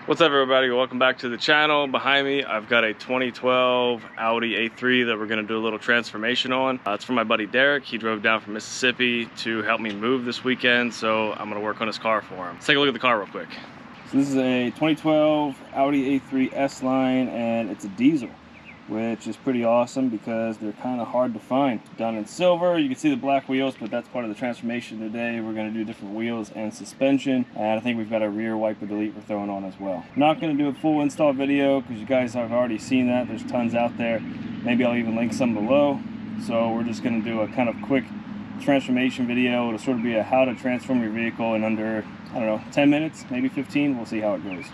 What's up, everybody? Welcome back to the channel. Behind me I've got a 2012 Audi A3 that we're going to do a little transformation on. It's from my buddy Derek. He drove down from Mississippi to help me move this weekend, so I'm going to work on his car for him. Let's take a look at the car real quick. So this is a 2012 Audi A3 S-line, and it's a diesel, which is pretty awesome because they're kind of hard to find. Done in silver. You can see the black wheels, but that's part of the transformation today. We're going to do different wheels and suspension, and I think we've got a rear wiper delete we're throwing on as well. Not going to do a full install video because you guys have already seen that. There's tons out there. Maybe I'll even link some below. So we're just going to do a kind of quick transformation video. It'll sort of be a how to transform your vehicle in under, I don't know, 10 minutes, maybe 15. We'll see how it goes.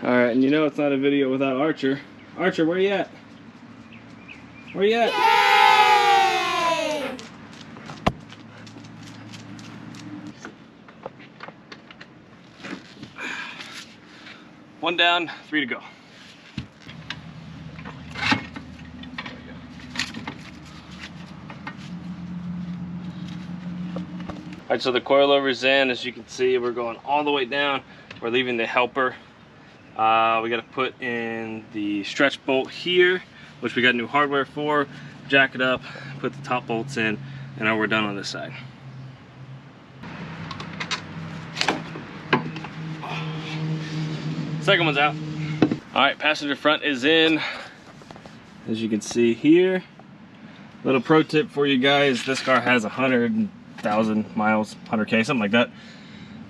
Alright, and you know it's not a video without Archer. Archer, where you at? Where you at? Yay! One down, 3 to go. Alright, so the coilover's in. As you can see, we're going all the way down. We're leaving the helper. We got to put in the stretch bolt here, which we got new hardware for. Jack it up, put the top bolts in, and now we're done on this side. Second one's out. All right, passenger front is in. As you can see here, little pro tip for you guys: this car has 100,000 miles, 100K, something like that.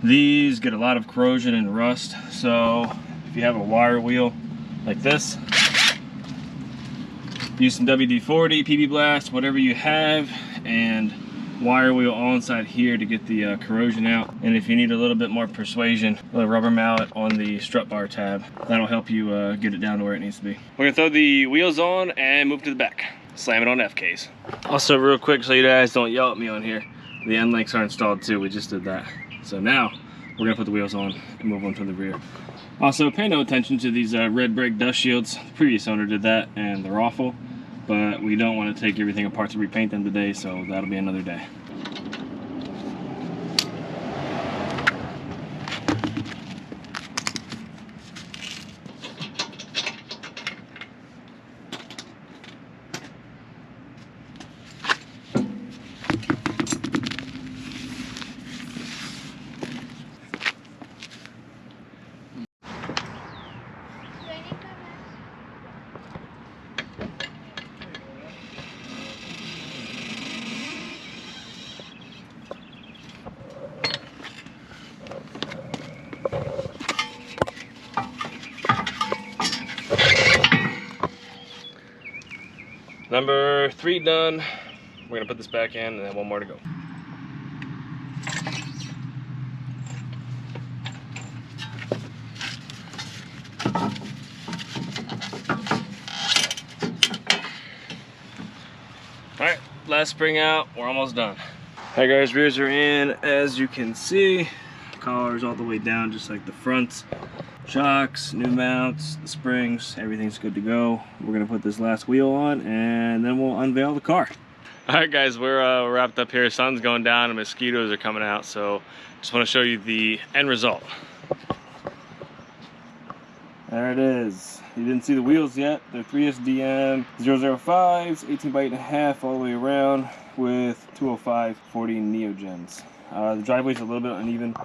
These get a lot of corrosion and rust, so if you have a wire wheel like this, use some WD-40, PB Blast, whatever you have, and wire wheel all inside here to get the corrosion out. And if you need a little bit more persuasion, a little rubber mallet on the strut bar tab. That'll help you get it down to where it needs to be. We're gonna throw the wheels on and move to the back. Slam it on FKs. Also, real quick, so you guys don't yell at me on here, the end links are installed too. We just did that. So now we're gonna put the wheels on and move on to the rear. Also, pay no attention to these red brake dust shields. The previous owner did that and they're awful, but we don't want to take everything apart to repaint them today, so that'll be another day. Number 3 done. We're gonna put this back in and then one more to go. Alright, last spring out, we're almost done. Alright guys, rears are in. As you can see, collars all the way down just like the fronts. Shocks, new mounts, the springs, everything's good to go. We're gonna put this last wheel on and then we'll unveil the car. All right guys, we're wrapped up here. Sun's going down and mosquitoes are coming out, so just want to show you the end result. There it is. You didn't see the wheels yet. They're 3SDM 005s, 18x8.5 all the way around with 205 40 Neogens. The driveway's a little bit uneven,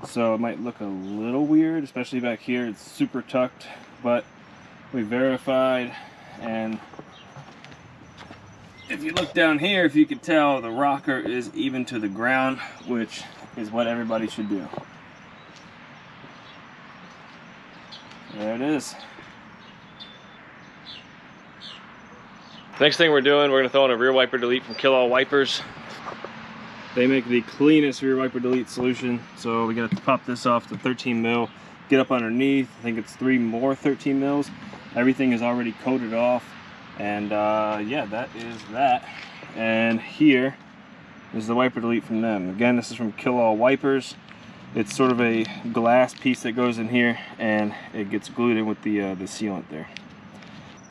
so it might look a little weird, especially back here. It's super tucked, but we verified, and if you look down here, if you could tell, the rocker is even to the ground, which is what everybody should do. There it is. Next thing we're doing, we're going to throw in a rear wiper delete from Kill All Wipers. They make the cleanest rear wiper delete solution, so we're going to pop this off to 13 mil, get up underneath. I think it's 3 more 13 mils. Everything is already coated off. And yeah, that is that. And here is the wiper delete from them. Again, this is from Kill All Wipers. It's sort of a glass piece that goes in here, and it gets glued in with the sealant there.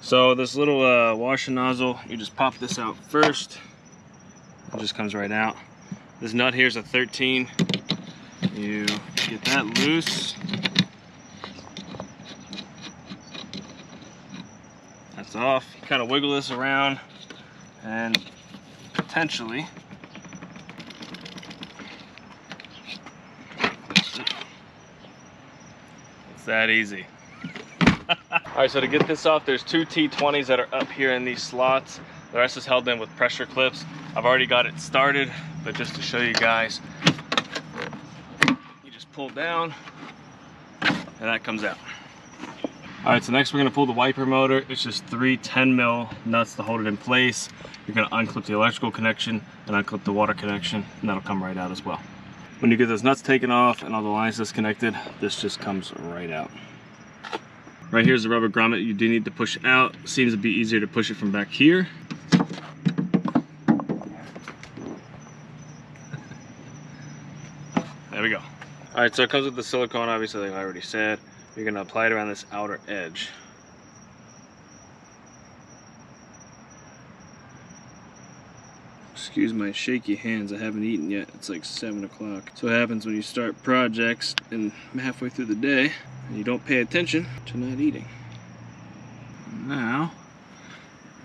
So this little washer nozzle, you just pop this out first. It just comes right out. This nut here is a 13. You get that loose. That's off. You kind of wiggle this around, and potentially it's that easy. Alright, so to get this off, there's two T20s that are up here in these slots. The rest is held in with pressure clips. I've already got it started, but just to show you guys, you just pull down and that comes out. Alright, so next we're going to pull the wiper motor. It's just 3 10mm nuts to hold it in place. You're going to unclip the electrical connection and unclip the water connection, and that'll come right out as well. When you get those nuts taken off and all the lines disconnected, this just comes right out. Right here's the rubber grommet you do need to push out. Seems to be easier to push it from back here. There we go. Alright, so it comes with the silicone, obviously, like I already said. You're going to apply it around this outer edge. Excuse my shaky hands, I haven't eaten yet. It's like 7 o'clock. So what happens when you start projects and halfway through the day and you don't pay attention to not eating. Now,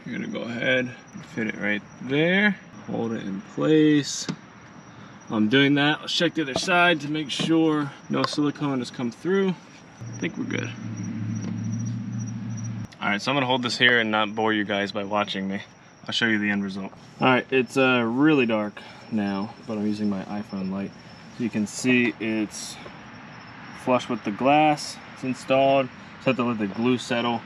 you're going to go ahead and fit it right there. Hold it in place. While I'm doing that, let's check the other side to make sure no silicone has come through. I think we're good. Alright, so I'm going to hold this here and not bore you guys by watching me. I'll show you the end result. Alright, it's really dark now, but I'm using my iPhone light. So you can see it's flush with the glass. It's installed. Just have to let the glue settle,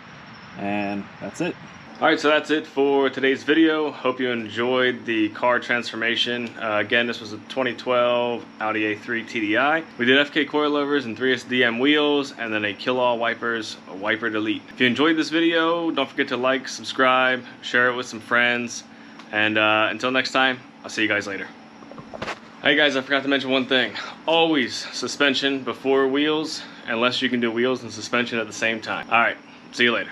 and that's it. Alright, so that's it for today's video. Hope you enjoyed the car transformation. Again, this was a 2012 Audi A3 TDI. We did FK coilovers and 3SDM wheels, and then a Kill All Wipers wiper delete. If you enjoyed this video, don't forget to like, subscribe, share it with some friends, and until next time, I'll see you guys later. Hey guys, I forgot to mention one thing. Always suspension before wheels, unless you can do wheels and suspension at the same time. Alright, see you later.